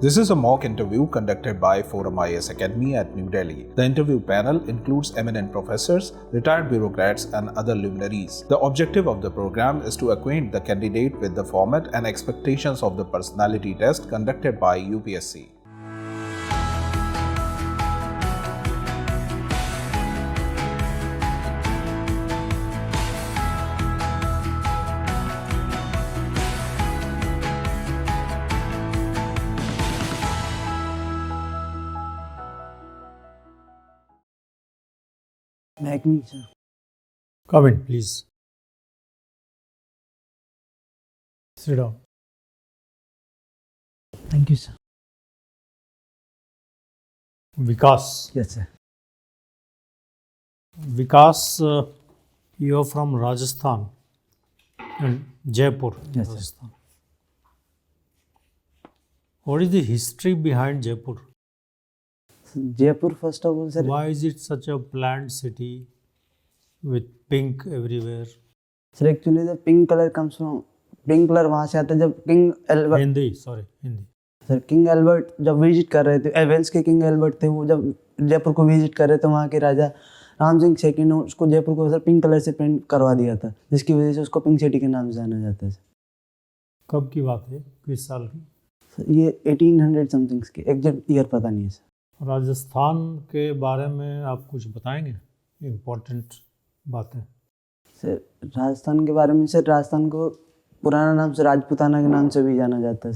This is a mock interview conducted by Forum IAS Academy at New Delhi. The interview panel includes eminent professors, retired bureaucrats, and other luminaries. The objective of the program is to acquaint the candidate with the format and expectations of the personality test conducted by UPSC. Magni, sir. Come in, please. Sit down. Thank you, sir. Vikas. Yes, sir. Vikas, you are from Rajasthan and Jaipur, Yes, sir. Rajasthan. What is the history behind Jaipur? Jaipur, first of all, sir. Why is it such a planned city with pink everywhere? Sir, actually, the pink color comes from pink color वहाँ से आता है जब king Albert Hindi. Sir king Albert जब visit कर रहे थे Wales के किंग एल्बर्ट थे वो जब जयपुर को विजिट कर रहे थे वहाँ के राजा राम सिंह सेकंड ने उसको जयपुर को सर पिंक कलर से पेंट करवा दिया था जिसकी वजह से उसको पिंक सिटी के नाम से जाना जाता है सर। कब की बात है, किस साल की? सर ये 1800 समथिंग्स की एग्जैक्ट ईयर पता नहीं है सर। राजस्थान के बारे में आप कुछ बताएंगे, इम्पोर्टेंट बातें? सर राजस्थान के बारे में सर राजस्थान को पुराना नाम से राजपूताना के नाम से भी जाना जाता है,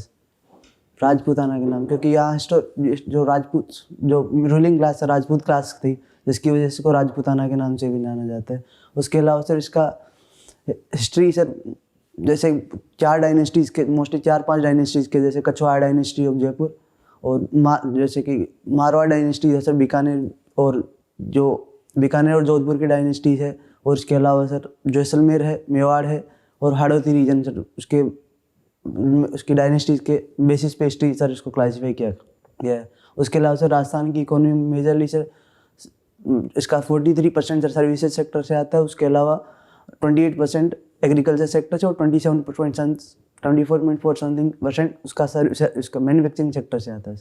राजपूताना के नाम, क्योंकि यहाँ जो राजपूत जो रूलिंग क्लास है राजपूत क्लास थी जिसकी वजह से इसको राजपूताना के नाम से भी जाना जाता है। उसके अलावा सर इसका हिस्ट्री सर जैसे 4 डायनेस्टीज़ के मोस्टली 4-5 डायनेस्टीज़ के जैसे कछवाड़ डायनेस्टी ऑफ जयपुर और जैसे कि मारवाड़ डायनेस्टी है सर बीकानेर और जोधपुर की डायनेस्टीज़ है और इसके अलावा सर जैसलमेर है, मेवाड़ है और हाड़ौती रीजन सर उसकी डायनेस्टीज़ के बेसिस पे हिस्ट्री सर इसको क्लासीफाई किया गया है। उसके अलावा सर राजस्थान की इकोनॉमी मेजरली सर इसका 43% सर सर्विसेज सेक्टर से आता है। उसके अलावा 28% एग्रीकल्चर सेक्टर से और 24.4 समथिंग % उसका मैन्युफैक्चरिंग सेक्टर से आता है।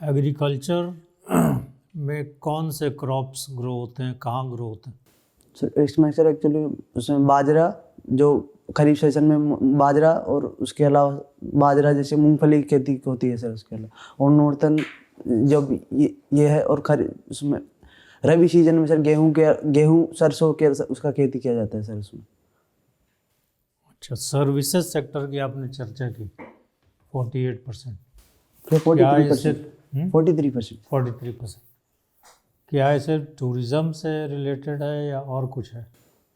एग्रीकल्चर में कौन से क्रॉप्स ग्रो होते हैं, कहाँ ग्रो होते हैं? सर इसमें सर एक्चुअली उसमें बाजरा जो खरीफ सेशन में बाजरा और उसके अलावा बाजरा जैसे मूंगफली की खेती होती है सर उसके अलावा और नॉर्थन जब ये है और उसमें रबी सीजन में सर गेहूँ सरसों के उसका खेती किया जाता है सर उसमें। अच्छा, सर्विसेज सेक्टर की आपने चर्चा की 48%, 43%। क्या इसे टूरिज्म से रिलेटेड है या और कुछ है?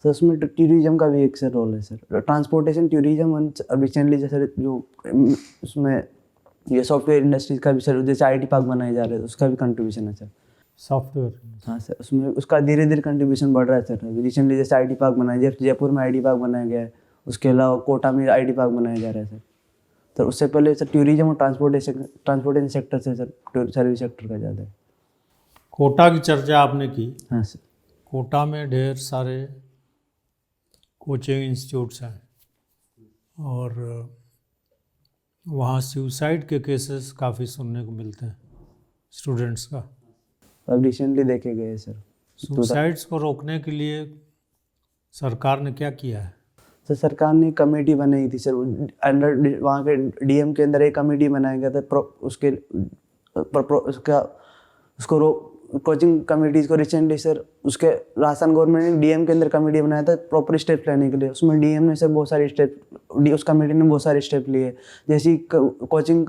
सर उसमें टूरिज्म का भी एक सर रोल है सर, ट्रांसपोर्टेशन टूरिज्म रिसेंटली जैसे जो उसमें ये सॉफ्टवेयर इंडस्ट्रीज का भी सर जैसे IT पार्क बनाए जा रहे हैं उसका भी कंट्रीब्यूशन है सर। सॉफ्टवेयर, हाँ सर उसमें उसका धीरे धीरे कंट्रीब्यूशन बढ़ रहा है सर। रिसेंटली जैसे IT पार्क बनाया जयपुर में IT पार्क बनाया गया है, उसके अलावा कोटा में IT पार्क बनाया जा रहा है सर। तो उससे पहले सर टूरिज्म और ट्रांसपोर्टेशन सेक्टर से सर सर्विस सेक्टर का ज़्यादा है। कोटा की चर्चा आपने की। हाँ सर। कोटा में ढेर सारे कोचिंग इंस्टीट्यूट्स हैं और वहाँ सुसाइड के केसेस काफ़ी सुनने को मिलते हैं स्टूडेंट्स का। अब रिसेंटली देखे गए सर। सुसाइड्स को रोकने के लिए सरकार ने क्या किया है? सर सरकार ने कमेटी बनाई थी सर अंडर वहाँ के DM के अंदर एक कमेटी बनाया गया था उसको कोचिंग कमेटीज़ को रिसेंटली सर उसके राजस्थान गवर्नमेंट ने DM के अंदर कमेटी बनाया था प्रॉपर स्टेप लेने के लिए। उसमें DM ने सर बहुत सारे उस कमेटी ने बहुत सारे स्टेप लिए जैसी कोचिंग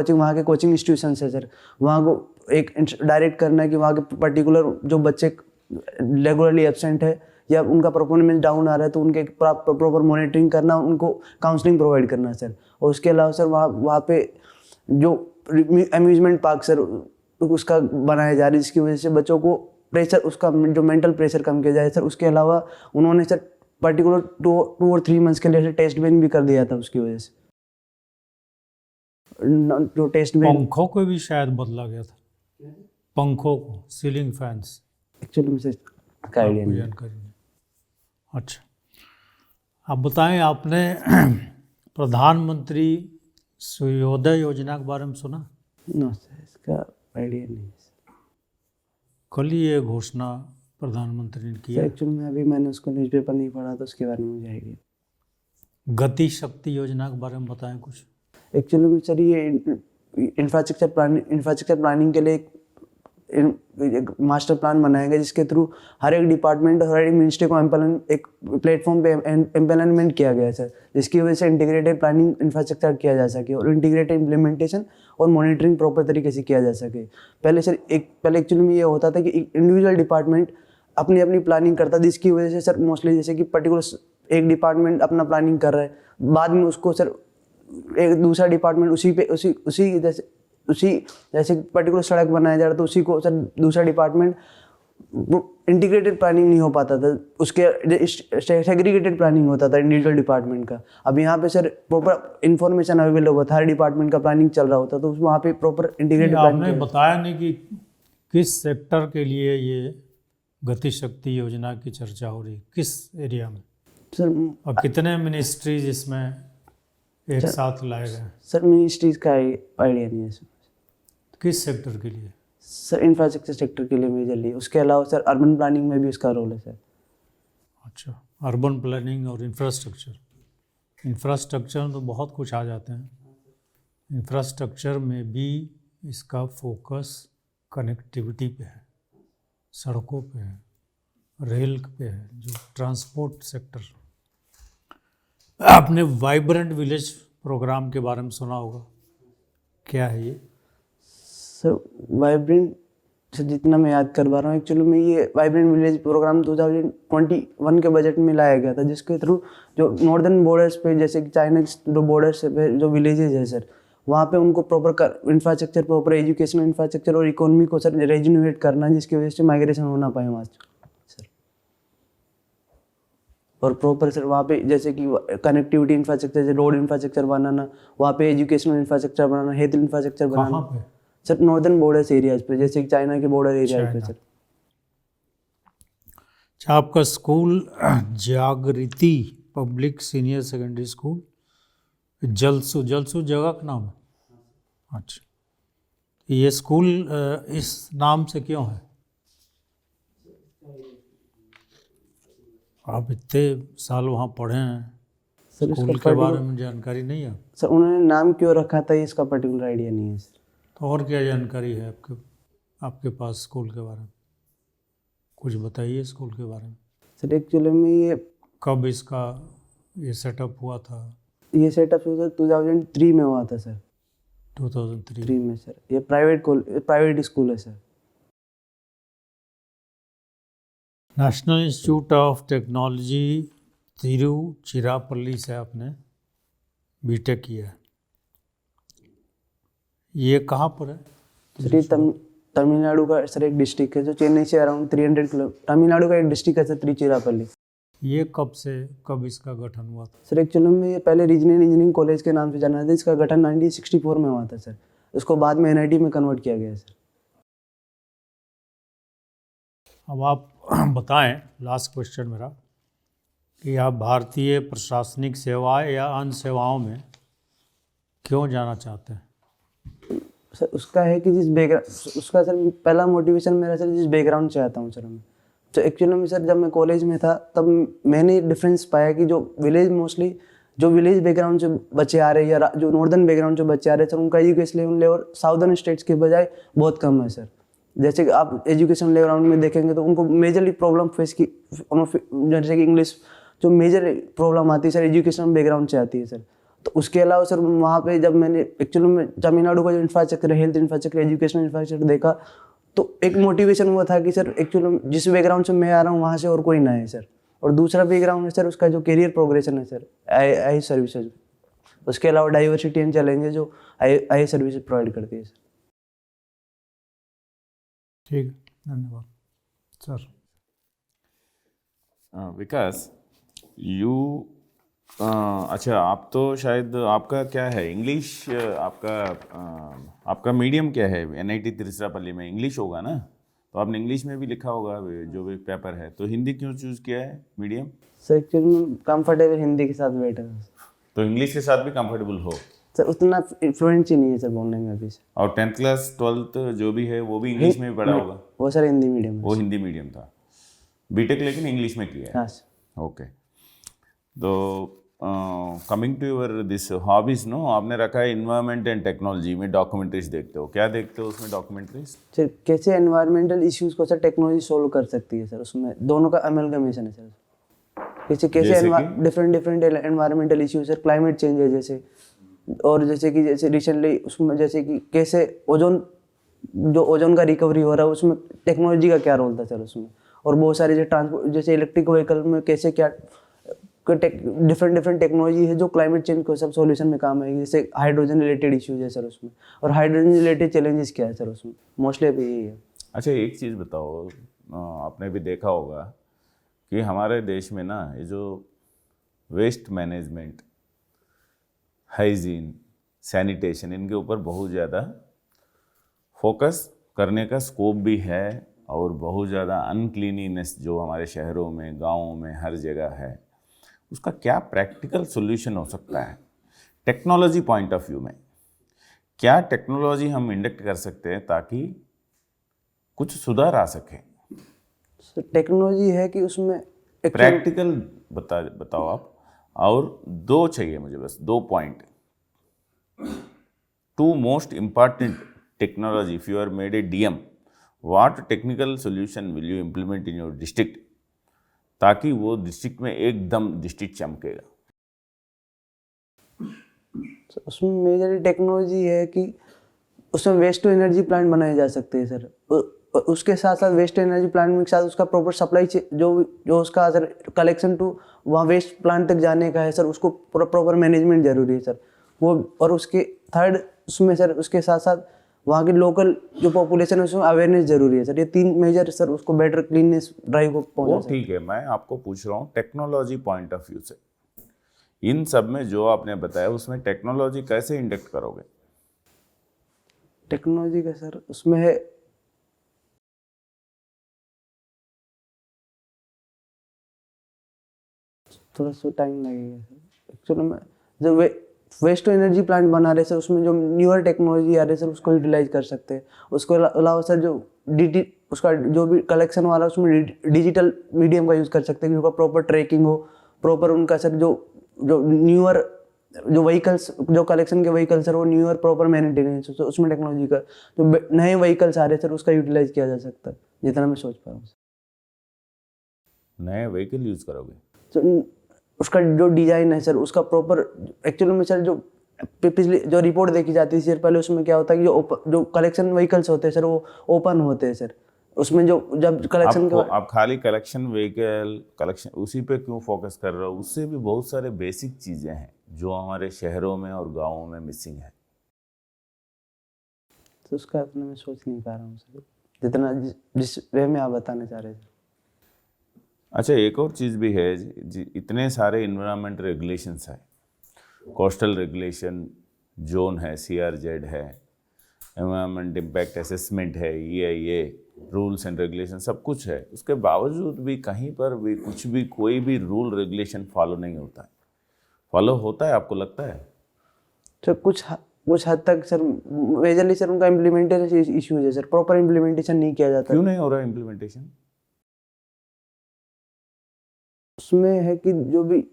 वहाँ के कोचिंग इंस्टीट्यूशन है सर वहाँ को एक डायरेक्ट करना है कि वहाँ के पर्टिकुलर जो बच्चे रेगुलरली एब्सेंट है या उनका परफॉर्मेंस डाउन आ रहा है तो उनके प्रॉपर मॉनिटरिंग करना, उनको काउंसलिंग प्रोवाइड करना सर। और उसके अलावा सर वहाँ पे जो अम्यूजमेंट पार्क सर उसका बनाया जा रहा है जिसकी वजह से बच्चों को प्रेशर उसका जो मेंटल प्रेशर कम किया जाए सर। उसके अलावा उन्होंने सर पर्टिकुलर 2 और 3 मंथ्स के लिए टेस्ट बैन भी कर दिया था उसकी वजह से। जो टेस्ट बैन पंखों को भी शायद बदला गया था, पंखों को, सीलिंग फैंस एक्चुअली मुझे का आइडिया नहीं। अच्छा, आप बताएं, आपने प्रधानमंत्री सूर्योदय योजना के बारे में सुना? नो सर, इसका आइडिया नहीं है सर। कल ही ये घोषणा प्रधानमंत्री ने की है। एक्चुअली में अभी मैंने उसको न्यूज़पेपर नहीं पढ़ा तो उसके बारे में मुझे आइडिया। गति शक्ति योजना के बारे में बताएं कुछ। एक्चुअली में सर ये इंफ्रास्ट्रक्चर प्लानिंग के लिए एक मास्टर प्लान बनाया गया जिसके थ्रू हर एक डिपार्टमेंट और हर एक मिनिस्ट्री को एक प्लेटफॉर्म पे एम्पेलमेंट किया गया है सर, जिसकी वजह से इंटीग्रेटेड प्लानिंग इंफ्रास्ट्रक्चर किया जा सके और इंटीग्रेटेड इम्प्लीमेंटेशन और मॉनिटरिंग प्रॉपर तरीके से किया जा सके। पहले एक्चुअली में ये होता था कि इंडिविजुअल डिपार्टमेंट अपनी अपनी प्लानिंग करता, जिसकी वजह से सर मोस्टली जैसे कि पर्टिकुलर एक डिपार्टमेंट अपना प्लानिंग कर रहा है, बाद में उसको सर एक दूसरा डिपार्टमेंट उसी जैसे पर्टिकुलर सड़क बनाया जा रहा था उसी को सर दूसरा डिपार्टमेंट इंटीग्रेटेड प्लानिंग नहीं हो पाता था, उसके सेग्रीगेटेड प्लानिंग होता था इंडिविजुअल डिपार्टमेंट का। अब यहाँ पे सर प्रॉपर इन्फॉर्मेशन अवेलेबल होता था, हर डिपार्टमेंट का प्लानिंग चल रहा होता तो वहाँ पे प्रॉपर इंटीग्रेटेड प्लानिंग। आपने बताया नहीं कि किस सेक्टर के लिए ये गति शक्ति योजना की चर्चा हो रही, किस एरिया में सर, और कितने मिनिस्ट्रीज इसमें एक साथ लाए गए? सर मिनिस्ट्रीज का आइडिया नहीं है सर। किस सेक्टर के लिए? सर इंफ्रास्ट्रक्चर सेक्टर के लिए मेजरली, उसके अलावा सर अर्बन प्लानिंग में भी उसका रोल है सर। अच्छा, अर्बन प्लानिंग और इंफ्रास्ट्रक्चर में तो बहुत कुछ आ जाते हैं। इंफ्रास्ट्रक्चर में भी इसका फोकस कनेक्टिविटी पे है, सड़कों पे है, रेल पे है, जो ट्रांसपोर्ट सेक्टर। आपने वाइब्रेंट विलेज प्रोग्राम के बारे में सुना होगा, क्या है ये? सर वाइब्रेंट से जितना मैं याद कर पा रहा हूँ, एक्चुअली में ये वाइब्रेंट विलेज प्रोग्राम 2021 के बजट में लाया गया था, जिसके थ्रू जो नॉर्दर्न बॉर्डर्स पे जैसे कि चाइना जो बॉर्डर्स पे जो विलेजेस है सर, वहाँ पे उनको proper infrastructure, proper educational infrastructure और इकोनॉमी को सर रेजुनेट करना, जिसकी वजह से माइग्रेशन हो ना पाए वहाँ सर। और प्रॉपर सर वहाँ पे जैसे कि कनेक्टिविटी इंफ्रास्ट्रक्चर, रोड इंफ्रास्ट्रक्चर बनाना, वहाँ पे एजुकेशनल इंफ्रास्ट्रक्चर बनाना, हेल्थ इंफ्रास्ट्रक्चर बनाना सर, नॉर्दर्न बॉर्डर्स एरियाज पे जैसे कि चाइना के बॉर्डर एरियाज पे सर। अच्छा, आपका स्कूल जागृति public senior secondary school Jalsu जगह का नाम है? अच्छा, ये स्कूल इस नाम से क्यों है? आप इतने साल वहाँ पढ़े हैं, स्कूल के बारे में जानकारी नहीं है सर? उन्होंने नाम क्यों रखा था इसका पर्टिकुलर आइडिया नहीं है सर। तो और क्या जानकारी है आपके पास स्कूल के बारे में? कुछ बताइए स्कूल के बारे में। सर एक्चुअली में ये कब इसका ये सेटअप हुआ था? ये सेटअप 2003 में हुआ था सर। 2003 में सर। ये प्राइवेट स्कूल है sir. National institute of technology Tiruchirappalli से आपने बीटेक किया है। ये कहाँ पर है? सर ये तमिलनाडु का सर एक डिस्ट्रिक्ट है जो चेन्नई से अराउंड 300 किलो, तमिलनाडु का एक डिस्ट्रिक्ट है सर तिरुचिरापल्ली। ये कब इसका गठन हुआ था? सर एक्चुअली में ये पहले रीजनल इंजीनियरिंग कॉलेज के नाम से जाना था। इसका गठन 1964 में हुआ था सर। इसको बाद में NIT में कन्वर्ट किया गया है सर। अब आप बताएं, लास्ट क्वेश्चन मेरा, कि आप भारतीय प्रशासनिक सेवाएं या अन्य सेवाओं में क्यों जाना चाहते हैं? सर उसका है कि उसका सर पहला मोटिवेशन मेरा सर जिस बैकग्राउंड से आता हूँ सर मैं, तो एक्चुअली में सर जब मैं कॉलेज में था तब मैंने डिफरेंस पाया कि जो विलेज बैकग्राउंड से बच्चे आ रहे हैं या जो नॉर्दर्न बैकग्राउंड से बच्चे आ रहे हैं सर, उनका एजुकेशन लेवल साउदर्न स्टेट्स के बजाय बहुत कम है सर। जैसे कि आप एजुकेशन लेवल में देखेंगे तो उनको मेजरली प्रॉब्लम फेस की, जैसे कि इंग्लिश जो मेजर प्रॉब्लम आती है सर एजुकेशन बैकग्राउंड से आती है सर। तो उसके अलावा सर वहाँ पे जब मैंने एक्चुअली में तमिलनाडु का जो infrastructure, health infrastructure, educational infrastructure देखा तो एक मोटिवेशन हुआ था कि सर एक्चुअली जिस बैकग्राउंड से मैं आ रहा हूँ वहाँ से और कोई ना है सर। और दूसरा बैकग्राउंड है सर उसका जो करियर प्रोग्रेशन है सर आई सर्विसेज, उसके अलावा डाइवर्सिटी एंड चैलेंजेस जो आई सर्विसेज प्रोवाइड करती है सर। ठीक, धन्यवाद सर। विकास, अच्छा, आप तो शायद आपका क्या है इंग्लिश, आपका मीडियम क्या है? NIT तिरुचिरापल्ली में इंग्लिश होगा ना, तो आपने इंग्लिश में भी लिखा होगा जो भी पेपर है, तो हिंदी क्यों चूज़ किया है medium? Sir actually comfortable Hindi के साथ बैठा है। तो इंग्लिश के साथ भी कंफर्टेबल हो? सर उतना फ्लुएंसी नहीं है सर बोलने में अभी से। और 10th क्लास 12th जो भी है वो भी इंग्लिश में ही पढ़ा होगा? वो सर हिंदी मीडियम वो है। हिंदी मीडियम था। बीटेक लेकिन इंग्लिश में किया है? हाँ सर। ओके। तो coming to your this hobbies, no, आपने रखा है इन्वायरमेंट एंड टेक्नोलॉजी में डॉक्यूमेंट्रीज देखते हो, क्या देखते हो उसमें डॉक्यूमेंट्रीज? सर कैसे एनवायरमेंटल इश्यूज को सर टेक्नोलॉजी सोल्व कर सकती है सर, उसमें दोनों का अमेलगमेशन है सर। कैसे different environmental issues sir, climate change है जैसे, और जैसे रिसेंटली उसमें जैसे कि कैसे ओजोन का रिकवरी हो रहा है, उसमें टेक्नोलॉजी का क्या रोल था सर उसमें। और बहुत सारे जो ट्रांसपोर्ट जैसे इलेक्ट्रिक व्हीकल में कैसे क्या डिफरेंट टेक्नोलॉजी है जो क्लाइमेट चेंज को सब सॉल्यूशन में काम आएगी। जैसे हाइड्रोजन रिलेटेड इश्यूज है सर उसमें, और हाइड्रोजन रिलेटेड चैलेंजेस क्या है सर उसमें, मोस्टली अभी यही है। अच्छा, एक चीज़ बताओ, आपने भी देखा होगा कि हमारे देश में ना ये जो वेस्ट मैनेजमेंट, हाइजीन, सैनिटेशन, इनके ऊपर बहुत ज़्यादा फोकस करने का स्कोप भी है, और बहुत ज़्यादा अनक्लीनीनेस जो हमारे शहरों में, गाँवों में, हर जगह है, उसका क्या प्रैक्टिकल सॉल्यूशन हो सकता है टेक्नोलॉजी पॉइंट ऑफ व्यू में? क्या टेक्नोलॉजी हम इंडक्ट कर सकते हैं ताकि कुछ सुधार आ सके? टेक्नोलॉजी है कि उसमें प्रैक्टिकल बताओ आप। और दो चाहिए मुझे, बस 2 point, 2 most important technology. If you are made a DM, what technical solution will you implement in your district, ताकि वो डिस्ट्रिक्ट में एकदम डिस्ट्रिक्ट चमकेगा? उसमें मेजर टेक्नोलॉजी है कि उसमें वेस्ट टू एनर्जी प्लांट बनाए जा सकते हैं सर। उसके साथ साथ वेस्ट एनर्जी प्लांट के साथ उसका प्रॉपर सप्लाई जो उसका सर कलेक्शन टू वहाँ वेस्ट प्लांट तक जाने का है सर, उसको प्रॉपर मैनेजमेंट जरूरी है सर वो। और उसके थर्ड उसमें सर उसके साथ साथ वहाँ के लोकल जो पॉपुलेशन है उसमें अवेयरनेस जरूरी है सर। ये 3 मेजर सर उसको बेटर क्लीननेस ड्राइव को पहुँचा सकते हैं। ठीक है, मैं आपको पूछ रहा हूँ टेक्नोलॉजी पॉइंट ऑफ व्यू से, इन सब में जो आपने बताया उसमें टेक्नोलॉजी कैसे इंडक्ट करोगे? टेक्नोलॉजी का सर उसमें है थोड़ा सा टाइम लगेगा सर। एक्चुअली में जो वेस्ट टू एनर्जी प्लांट बना रहे सर, उसमें जो न्यूअर टेक्नोलॉजी आ रही है सर उसको यूटिलाइज कर सकते हैं। उसको अलावा सर जो उसका जो भी कलेक्शन वाला उसमें डिजिटल मीडियम का यूज़ कर सकते हैं कि उसका प्रॉपर ट्रैकिंग हो, प्रॉपर उनका सर जो न्यूअर जो व्हीकल्स जो कलेक्शन के व्हीकल्स सर वो न्यूअर प्रॉपर मेंटेनेंस, उसमें टेक्नोलॉजी का जो नए व्हीकल्स आ रहे सर उसका यूटिलाइज किया जा सकता है, जितना मैं सोच पा रहा हूँ। नए व्हीकल यूज़ करोगे? तो उसका जो डिज़ाइन है सर उसका प्रॉपर एक्चुअली में सर जो पिछली जो रिपोर्ट देखी जाती है सर पहले, उसमें क्या होता है कि जो कलेक्शन व्हीकल्स होते हैं सर वो ओपन होते हैं सर। उसमें जो जब कलेक्शन आप खाली कलेक्शन व्हीकल कलेक्शन उसी पे क्यों फोकस कर रहे हो? उससे भी बहुत सारे बेसिक चीज़ें हैं जो हमारे शहरों में और गाँवों में मिसिंग है। तो उसका अपने मैं सोच नहीं पा रहा हूँ सर, जितना जिस वे में आप बताना चाह रहे थे। अच्छा, एक और चीज़ भी है, इतने सारे इन्वायरमेंट रेगुलेशंस है, कोस्टल रेगुलेशन जोन है, CRZ है, एनवायरमेंट इम्पैक्ट असेसमेंट है, ये रूल्स एंड रेगुलेशन सब कुछ है। उसके बावजूद भी कहीं पर भी कुछ भी कोई भी रूल रेगुलेशन फॉलो नहीं होता है। फॉलो होता है आपको लगता है? सर कुछ हद तक सर मेजरली सर उनका इम्प्लीमेंटेशन इश्यूज है सर, प्रॉपर इम्प्लीमेंटेशन नहीं किया जाता। क्यों नहीं हो रहा इम्प्लीमेंटेशन? उसमें है कि जो भी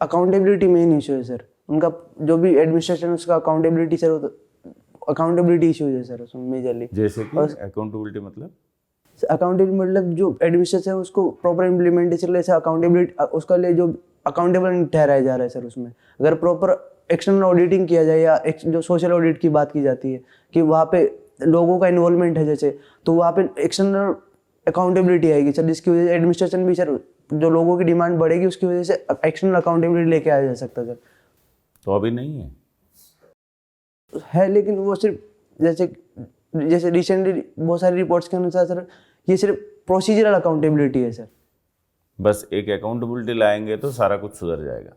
अकाउंटेबिलिटी मेन इशू है सर, उनका जो भी एडमिनिस्ट्रेशन उसका अकाउंटेबिलिटी इशूज है सर उसमें मेजरली। जैसे कि अकाउंटेबिलिटी मतलब? अकाउंटेबिलिटी मतलब जो एडमिनिस्ट्रेशन है उसको प्रॉपर इम्प्लीमेंटेशन ले अकाउंटेबिलिटी उसका लिए जो अकाउंटेबल नहीं ठहराया जा रहा है सर। उसमें अगर प्रॉपर एक्सटर्नल ऑडिटिंग किया जाए या जो सोशल ऑडिट की बात की जाती है कि वहाँ पे लोगों का इन्वॉल्वमेंट है जैसे, तो वहाँ पे एक्सटर्नल अकाउंटेबिलिटी आएगी सर, जिसकी वजह से एडमिनिस्ट्रेशन भी सर जो लोगों की डिमांड बढ़ेगी उसकी वजह से एक्सटर्नल अकाउंटेबिलिटी लेके आया जा सकता है सर। तो अभी नहीं है लेकिन वो सिर्फ जैसे रिसेंटली बहुत सारी रिपोर्ट्स के अनुसार सर ये सिर्फ प्रोसीजरल अकाउंटेबिलिटी है सर। बस एक अकाउंटेबिलिटी लाएंगे तो सारा कुछ सुधर जाएगा?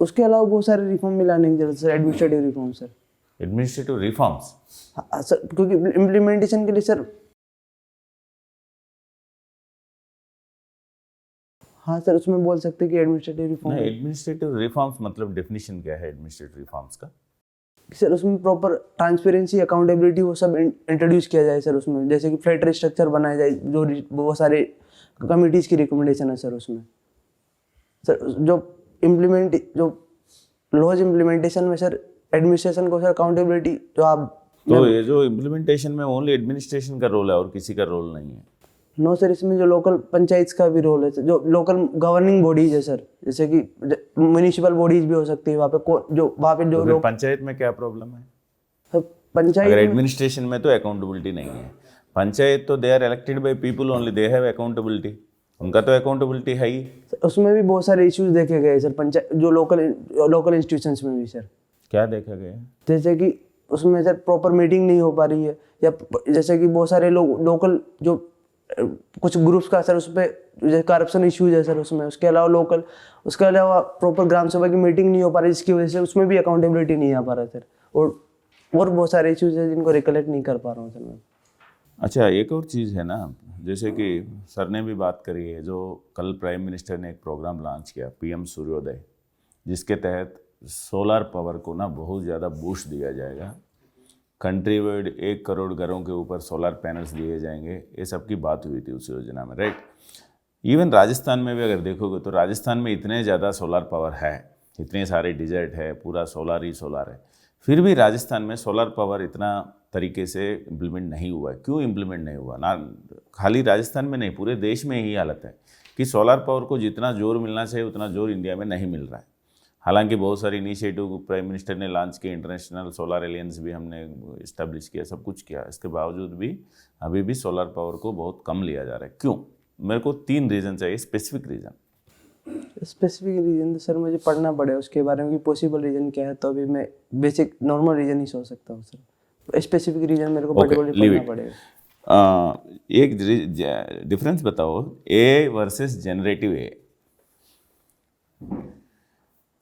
उसके अलावा बहुत सारे रिफॉर्म भी लाने की जरूरत है sir, administrative reform sir. Administrative reforms? हाँ सर, क्योंकि इम्प्लीमेंटेशन के लिए सर, हाँ सर उसमें बोल सकते हैं कि एडमिनिस्ट्रेटिव रिफॉर्म। नहीं, एडमिनिस्ट्रेटिव रिफॉर्म्स मतलब डेफिनेशन क्या है एडमिनिस्ट्रेटिव रिफॉर्म्स का? सर उसमें प्रॉपर ट्रांसपेरेंसी, अकाउंटेबिलिटी वो सब इंट्रोड्यूस किया जाए सर उसमें, जैसे कि फ्लैट रेट स्ट्रक्चर बनाया जाए, जो बहुत सारे कमिटीज़ की रिकमेंडेशन है सर उसमें। सर जो लॉज इम्प्लीमेंटेशन में सर एडमिनिस्ट्रेशन को सर अकाउंटेबिलिटी जो आप तो ये जो इम्प्लीमेंटेशन में ओनली एडमिनिस्ट्रेशन का रोल है और किसी का रोल नहीं है? नो सर, इसमें जो लोकल पंचायत का भी रोल है सर, जो लोकल गवर्निंग बॉडीज है सर, जैसे कि म्यूनिसिपल बॉडीज भी हो सकती है वहाँ पे, जो तो फिर लोग पंचायत में क्या प्रॉब्लम है? सर अगर पंचायत में एडमिनिस्ट्रेशन में तो अकाउंटेबिलिटी नहीं है, पंचायत तो they are elected by people only, they have accountability, उनका तो अकाउंटेबिलिटी है ही। उसमें भी बहुत सारे इश्यूज देखे गए सर, पंचायत जो लोकल इंस्टीट्यूशंस में भी सर। क्या देखा गया? जैसे कि उसमें सर प्रॉपर मीटिंग नहीं हो पा रही है, या जैसे कि बहुत सारे लोग लोकल जो कुछ ग्रुप्स का सर उस पर जैसे करप्शन इश्यूज है सर उसमें, उसके अलावा प्रॉपर ग्राम सभा की मीटिंग नहीं हो पा रही, जिसकी वजह से उसमें भी अकाउंटेबिलिटी नहीं आ पा रहा है सर, और बहुत सारे इश्यूज है जिनको रिकलेक्ट नहीं कर पा रहा हूँ सर मैं। अच्छा, एक और चीज़ है ना, जैसे कि सर ने भी बात करी है, जो कल प्राइम मिनिस्टर ने एक प्रोग्राम लॉन्च किया पीएम सूर्योदय, जिसके तहत सोलर पावर को ना बहुत ज़्यादा बूस्ट दिया जाएगा, कंट्री वाइड 1 करोड़ घरों के ऊपर सोलर पैनल्स दिए जाएंगे, ये सब की बात हुई थी उस योजना में, राइट? इवन राजस्थान में भी अगर देखोगे तो राजस्थान में इतने ज़्यादा सोलर पावर है, इतने सारे डिजर्ट है, पूरा सोलर ही सोलर है, फिर भी राजस्थान में सोलर पावर इतना तरीके से इम्प्लीमेंट नहीं हुआ है। क्यों इम्प्लीमेंट नहीं हुआ? ना खाली राजस्थान में नहीं, पूरे देश में यही हालत है कि सोलर पावर को जितना जोर मिलना चाहिए उतना जोर इंडिया में नहीं मिल रहा है। हालांकि बहुत सारे इनिशिएटिव प्राइम मिनिस्टर ने लॉन्च किए, इंटरनेशनल सोलर एलियंस भी हमने इस्टेब्लिश किया, सब कुछ किया, इसके बावजूद भी अभी भी सोलर पावर को बहुत कम लिया जा रहा है। क्यों? मेरे को 3 रीज़न चाहिए, स्पेसिफिक रीज़न। स्पेसिफिक रीजन तो सर मुझे पढ़ना पड़ेगा उसके बारे में कि पॉसिबल रीजन क्या है, तो अभी मैं बेसिक नॉर्मल रीजन ही सोच सकता हूँ सर। स्पेसिफिक रीजन मेरे को पर्टिकुलरली पढ़ना पड़ेगा। एक डिफरेंस बताओ, ए वर्सेस जनरेटिव ए।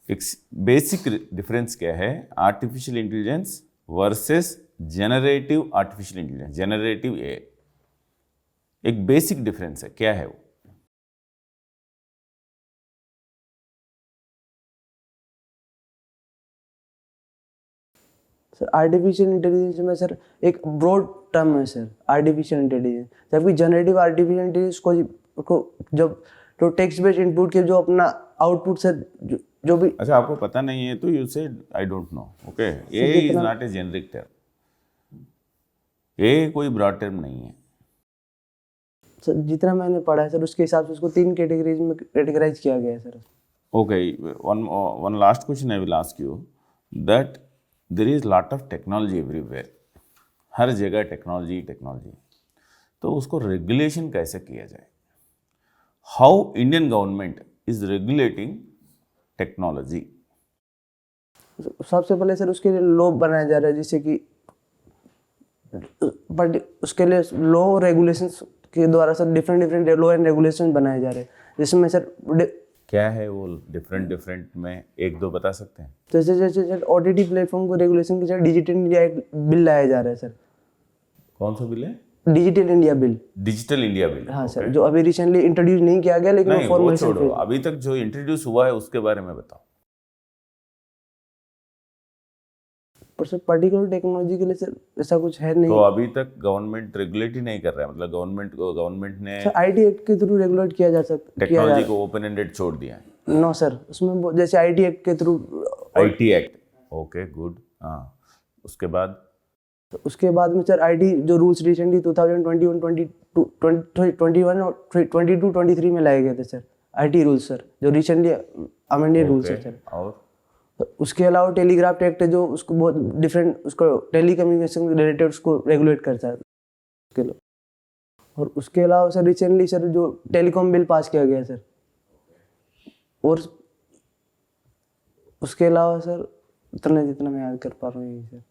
एक बेसिक डिफरेंस क्या है artificial intelligence versus generative artificial intelligence, generative ए? एक बेसिक डिफरेंस है, क्या है वो? सर आर्टिफिशियल इंटेलिजेंस में सर एक ब्रॉड टर्म है सर आर्टिफिशियल इंटेलिजेंस, जबकि जनरेटिव आर्टिफिशियल इंटेलिजेंस को जब तो टेक्स्ट बेस्ड इनपुट के जो अपना आउटपुट सर जो भी। अच्छा, आपको पता नहीं है तो you say I don't know, okay? A is not a generic term, a कोई ब्रॉड टर्म नहीं है सर। जितना मैंने पढ़ा है सर उसके हिसाब से उसको 3 कैटेगरीज में कैटेगराइज किया गया है sir. Okay, one last question I will ask you, that there is lot of technology everywhere, हर जगह टेक्नोलॉजी टेक्नोलॉजी, तो उसको रेगुलेशन कैसे किया जाए? How Indian government is regulating technology? सबसे पहले सर उसके लिए लॉ बनाया जा रहा है, जिससे कि बट उसके लिए लॉ रेगुलेशंस के द्वारा sir different law and regulation बनाए जा रहे हैं, जिसमें सर क्या है वो डिफरेंट में 1-2 बता सकते हैं? जैसे सर ओटीटी प्लेटफॉर्म को रेगुलेशन के साथ डिजिटल इंडिया एक बिल लाया जा रहा है सर। कौन सा बिल है? Digital India bill. Digital India bill, हाँ सर, जो अभी रिसेंटली इंट्रोड्यूस नहीं किया गया, लेकिन नहीं वो छोड़ो, अभी तक जो इंट्रोड्यूस हुआ है उसके बारे में बताओ। पर सर पर्टिकुलर टेक्नोलॉजी के लिए सर ऐसा कुछ है नहीं। तो अभी तक गवर्नमेंट रेगुलेट ही नहीं कर रहा है, मतलब गवर्नमेंट ने सर आईटी एक्ट के थ्रू रेगुलेट किया जा सकता, टेक्नोलॉजी को ओपन एंडेड छोड़ दिया है। नो सर, उसमें जैसे आईटी एक्ट के through, IT act, okay good, हाँ, उसके बाद में सर आईटी जो रूल्स रिसेंटली 2021 21 और 22-23 में लाए गए थे सर, आईटी रूल्स सर, जो रिसेंटली अमेंडेड रूल्स है सर। और उसके अलावा टेलीग्राफ एक्ट है, जो उसको बहुत डिफरेंट, उसको टेलीकम्युनिकेशन रिलेटेड उसको रेगुलेट करता है। और उसके अलावा सर रिसेंटली सर जो टेलीकॉम बिल पास किया गया सर, और उसके अलावा सर जितना मैं याद कर पा रहा हूँ यही सर।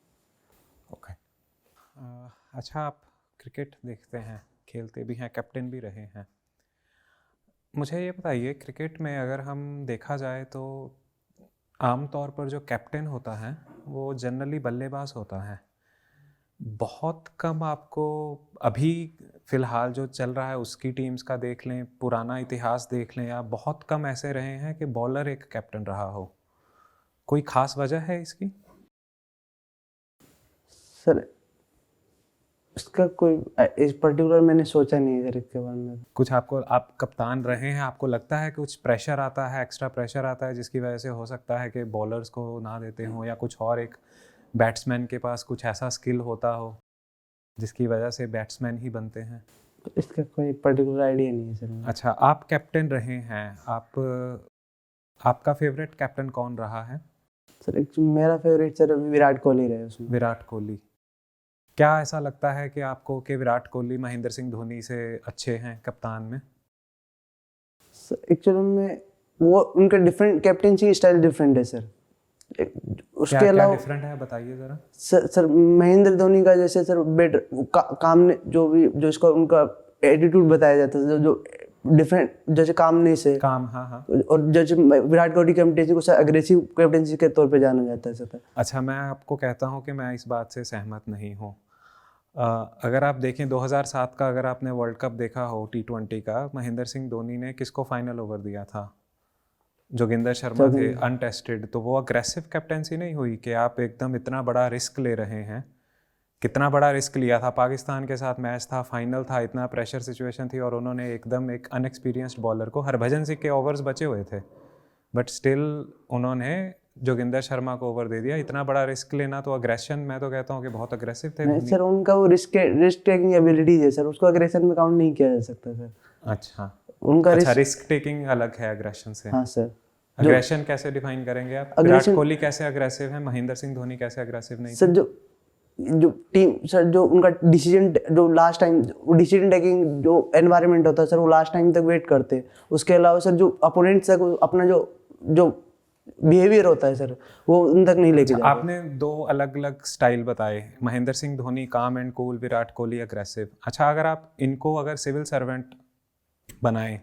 ओके। अच्छा, आप क्रिकेट देखते हैं, खेलते भी हैं, कैप्टन भी रहे हैं। मुझे ये बताइए, क्रिकेट में अगर हम देखा जाए तो आम तौर पर जो कैप्टन होता है वो जनरली बल्लेबाज होता है। बहुत कम आपको अभी फ़िलहाल जो चल रहा है उसकी टीम्स का देख लें, पुराना इतिहास देख लें, या बहुत कम ऐसे रहे हैं कि बॉलर एक कैप्टन रहा हो। कोई ख़ास वजह है इसकी? सर इसका कोई इस पर्टिकुलर मैंने सोचा नहीं है सर इसके बारे में। कुछ आपको, आप कप्तान रहे हैं, आपको लगता है कि कुछ प्रेशर आता है, एक्स्ट्रा प्रेशर आता है जिसकी वजह से हो सकता है कि बॉलर्स को ना देते हों, या कुछ और एक बैट्समैन के पास कुछ ऐसा स्किल होता हो जिसकी वजह से बैट्समैन ही बनते हैं? इसका कोई पर्टिकुलर आइडिया नहीं है सर मुझे। अच्छा, आप कैप्टन रहे हैं, आपका फेवरेट कैप्टन कौन रहा है? सर एक्चुअली मेरा फेवरेट सर विराट कोहली रहे उसमें। विराट कोहली। क्या ऐसा लगता है कि आपको कि विराट कोहली महेंद्र सिंह धोनी से अच्छे हैं कप्तान में? एक्चुअली में वो उनका डिफरेंट कैप्टनसी स्टाइल डिफरेंट है सर। उसके क्या अलावा डिफरेंट है, बताइए जरा। सर महेंद्र धोनी का जैसे सर काम ने जो भी जो इसका उनका एटीट्यूड बताया जाता है जो डिफरेंट जैसे कामनेस है काम, हाँ हाँ। और जैसे विराट कोहली कैप्टनसी को सर अग्रेसिव कैप्टनसी के तौर पे जाना जाता है सर। अच्छा, मैं आपको कहता हूँ कि मैं इस बात से सहमत नहीं हूँ। अगर आप देखें 2007 का, अगर आपने वर्ल्ड कप देखा हो T20 का, महेंद्र सिंह धोनी ने किसको फाइनल ओवर दिया था? जोगिंदर शर्मा थे, अनटेस्टेड। तो वो अग्रेसिव कैप्टनसी नहीं हुई कि आप एकदम इतना बड़ा रिस्क ले रहे हैं? कितना बड़ा रिस्क लिया था, पाकिस्तान के साथ मैच था, फाइनल था, इतना प्रेशर सिचुएशन थी, और उन्होंने एकदम एक अनएक्सपीरियंस्ड बॉलर को, हरभजन सिंह के ओवर्स बचे हुए थे बट स्टिल उन्होंने जोगिंदर शर्मा को ओवर दे दिया। इतना बड़ा रिस्क लेना तो अग्रेशन, मैं तो कहता हूँ कि बहुत अग्रेसिव थे धोनी। सर उनका वो रिस्क टेकिंग एबिलिटी है सर, उसको अग्रेशन में काउंट नहीं किया जा सकता सर। अच्छा, उनका रिस्क टेकिंग अलग है अग्रेशन से। हाँ सर। अग्रेशन कैसे डिफाइन करेंगे आप? विराट कोहली कैसे अग्रेसिव है, महेंद्र सिंह धोनी कैसे अग्रेसिव नहीं? सर जो टीम सर जो उनका डिसीजन जो लास्ट टाइम डिसीजन टेकिंग जो एनवायरनमेंट होता है सर, वो लास्ट टाइम तक वेट करते हैं। उसके अलावा सर जो अपोनेंट तक अपना जो बिहेवियर होता है सर, वो उन तक नहीं लेके जाते। आपने दो अलग अलग स्टाइल बताए, महेंद्र सिंह धोनी काम and cool, Virat Kohli aggressive. अच्छा, अगर आप इनको अगर सिविल सर्वेंट बनाएं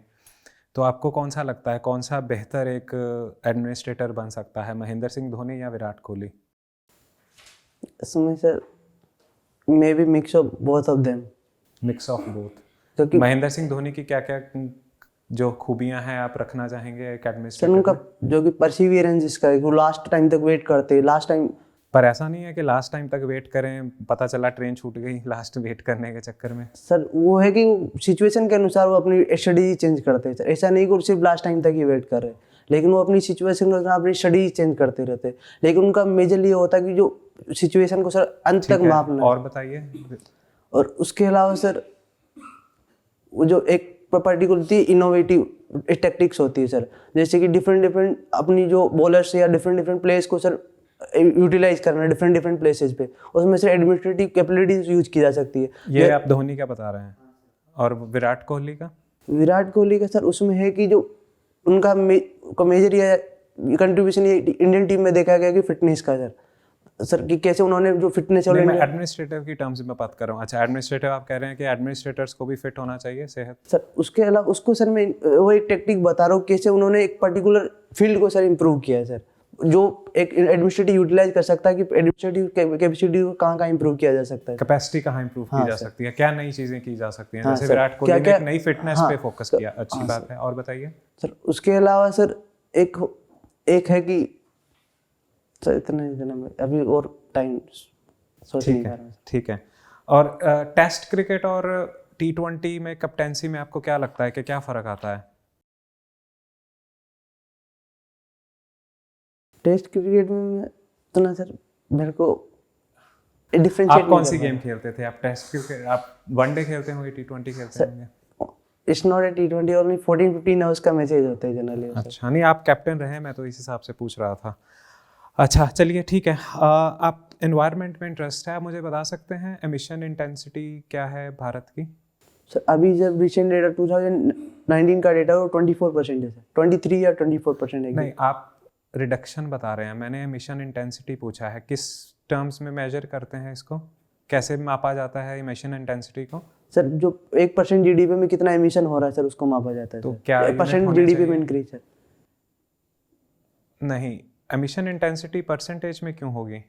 तो आपको कौन सा लगता है, कौन सा बेहतर एक एडमिनिस्ट्रेटर बन सकता है, महेंद्र सिंह धोनी या विराट कोहली? इसमें sir may be mix of both of them. Mix of both. क्योंकि महेंद्र सिंह धोनी की क्या क्या जो खूबियां हैं आप रखना चाहेंगे एक सर एडमिनिस्ट्रेटर उनका में? जो कि परसिवियरेंस जिसका है, वो लास्ट टाइम तक वेट करते हैं। लास्ट टाइम पर ऐसा नहीं है कि लास्ट टाइम तक वेट करें, पता चला ट्रेन छूट गई लास्ट वेट करने के चक्कर में। सर वो है कि सिचुएशन के अनुसार वो अपनी स्टडी चेंज करते हैं सर। ऐसा नहीं कि वो सिर्फ लास्ट टाइम तक ही वेट कर रहे हैं, लेकिन वो अपनी सिचुएशन के अनुसार अपनी स्टडी चेंज करते रहते हैं। लेकिन उनका मेजरली ये होता है कि जो सिचुएशन को सर अंत तक मापना। और बताइए। और उसके अलावा सर वो जो एक पर्टिकुलरली इनोवेटिव टेक्टिक्स होती है सर, जैसे कि डिफरेंट अपनी जो बॉलर्स या डिफरेंट प्लेयर्स को सर यूटिलाइज करना डिफरेंट प्लेसेस पे, उसमें से एडमिनिस्ट्रेटिव कैपेबिलिटीज यूज की जा सकती है। ये आप धोनी का बता रहे हैं। और विराट कोहली का? विराट कोहली का सर उसमें है कि जो उनका मेजर ये कंट्रीब्यूशन इंडियन टीम में देखा गया कि फिटनेस का सर कि कैसे उन्होंने जो फिटनेस है। मैं एडमिनिस्ट्रेटिव की टर्म्स में बात कर रहा हूँ। अच्छा, एडमिनिस्ट्रेटिव आप कह रहे हैं कि एडमिनिस्ट्रेटर्स को भी फिट होना चाहिए, सेहत। सर उसके अलावा उसको सर मैं वो एक टेक्निक बता रहा हूँ कैसे उन्होंने एक पर्टिकुलर फील्ड को सर इम्प्रूव किया है सर, जो एक एडमिनिस्ट्रेटिव यूटिलाइज कर सकता है कि एडमिनिस्ट्रेटिव कैपेसिटी को कहाँ इम्प्रूव किया जा सकता है, कैपेसिटी कहाँ इम्प्रूव की जा सकती है, क्या नई चीजें की जा सकती हैं। हाँ, जैसे सर, विराट कोहली ने क्या- एक नई फिटनेस हाँ, पे फोकस किया, अच्छी बात है। और बताइए सर। उसके अलावा सर एक है कि सर इतना मैं अभी और टाइम सोच नहीं पा रहा हूँ। ठीक है। और टेस्ट क्रिकेट और T20 में कैप्टेंसी में आपको क्या लगता है कि क्या फ़र्क आता है? टेस्ट क्रिकेट में मैं इतना सर मेरे को डिफरेंशिएट आप कौन सी गेम खेलते थे? आप टेस्ट क्रिकेट, आप वनडे खेलते होंगे, T20 खेलते होंगे? It's not a T20, only 14-15 hours का मैचेज होते हैं जनरली। अच्छा, नहीं आप कैप्टन रहे, मैं तो इस हिसाब से पूछ रहा था। अच्छा चलिए ठीक है। आप एनवायरनमेंट में इंटरेस्ट है, आप मुझे बता सकते हैं एमिशन इंटेंसिटी क्या है भारत की? सर अभी जब रिसेंट डेटा 2019 का डेटा वो 24% है सर, 23 या 24% है। नहीं, आप रिडक्शन बता रहे हैं, मैंने एमिशन इंटेंसिटी पूछा है। किस टर्म्स में मेजर करते हैं इसको, कैसे मापा जाता है एमिशन इंटेंसिटी को? सर जो 1% जीडीपी में कितना एमिशन हो रहा है सर, उसको मापा जाता है। तो सर क्या 1% जीडीपी में इंक्रीज सर? नहीं, एमिशन इंटेंसिटी परसेंटेज में क्यों होगी?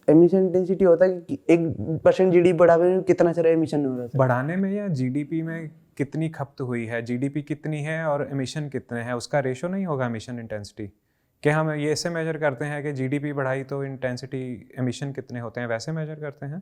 एमिशन इंटेंसिटी होता है कि 1% जीडीपी बढ़ाने में कितना सर एमिशन हो रहा है सर? बढ़ाने में या जीडीपी में कितनी खपत हुई है, जीडीपी कितनी है और एमिशन कितने हैं, उसका रेशो नहीं होगा एमिशन इंटेंसिटी? कि हम ये ऐसे मेजर करते हैं कि जीडीपी बढ़ाई तो इंटेंसिटी एमिशन कितने होते हैं, वैसे मेजर करते हैं?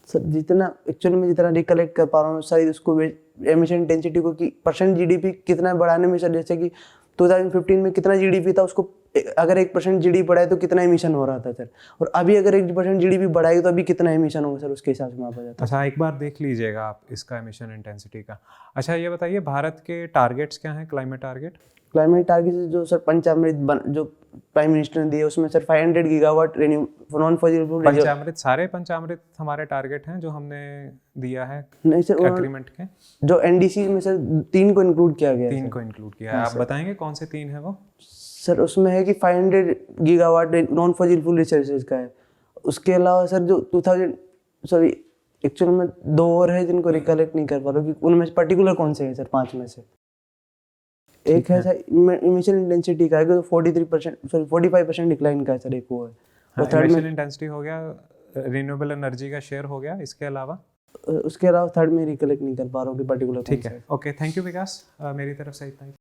सर जितना एक्चुअली में जितना रिकलेक्ट कर पा रहा हूँ शायद उसको एमिशन इंटेंसिटी को कि परसेंट जीडीपी कितना बढ़ाने में सर, जैसे कि 2015 में कितना जीडीपी था उसको अगर 1% जीडीपी बढ़ाए तो कितना एमिशन हो रहा था सर, और अभी अगर 1% जीडीपी बढ़ाएगी तो अभी कितना एमिशन होगा सर, उसके हिसाब से मापा जाता है। अच्छा, एक बार देख लीजिएगा आप इसका एमिशन इंटेंसिटी का। अच्छा ये बताइए, भारत के टारगेट्स क्या हैं, क्लाइमेट टारगेट? क्लाइमेट टारगेट जो सर पंचामृत जो प्राइम मिनिस्टर ने दिए उसमें sir 500 gigawatt non fossil fuel Panchamrit, सारे पंचामृत हमारे टारगेट हैं जो हमने दिया है नहीं सर, एग्रीमेंट के? जो एनडीसी में सर 3 को इंक्लूड किया गया है 3 सर। को इंक्लूड किया है। आप बताएंगे कौन से 3 है वो? सर उसमें है कि 500 gigawatt non fossil fuel resources का है। उसके अलावा सर जो 2000 सॉरी एक्चुअल में 2 और है जिनको रिकलेक्ट नहीं कर पा रहा हूँ कि उनमें पर्टिकुलर कौन से हैं सर 5 में से। एक है सर इमिशन इंटेंसिटी का है कि 43% सॉरी 45% डिक्लाइन का है सर, एक वो है। और थर्ड इमिशन में इंटेंसिटी हो गया, रिन्यूएबल एनर्जी का शेयर हो गया, इसके अलावा? उसके अलावा थर्ड में रिकलेक्ट नहीं कर पा रहा हूँ कि पर्टिकुलर ठीक है, ओके, थैंक यू विकास, मेरी तरफ से इतना ही।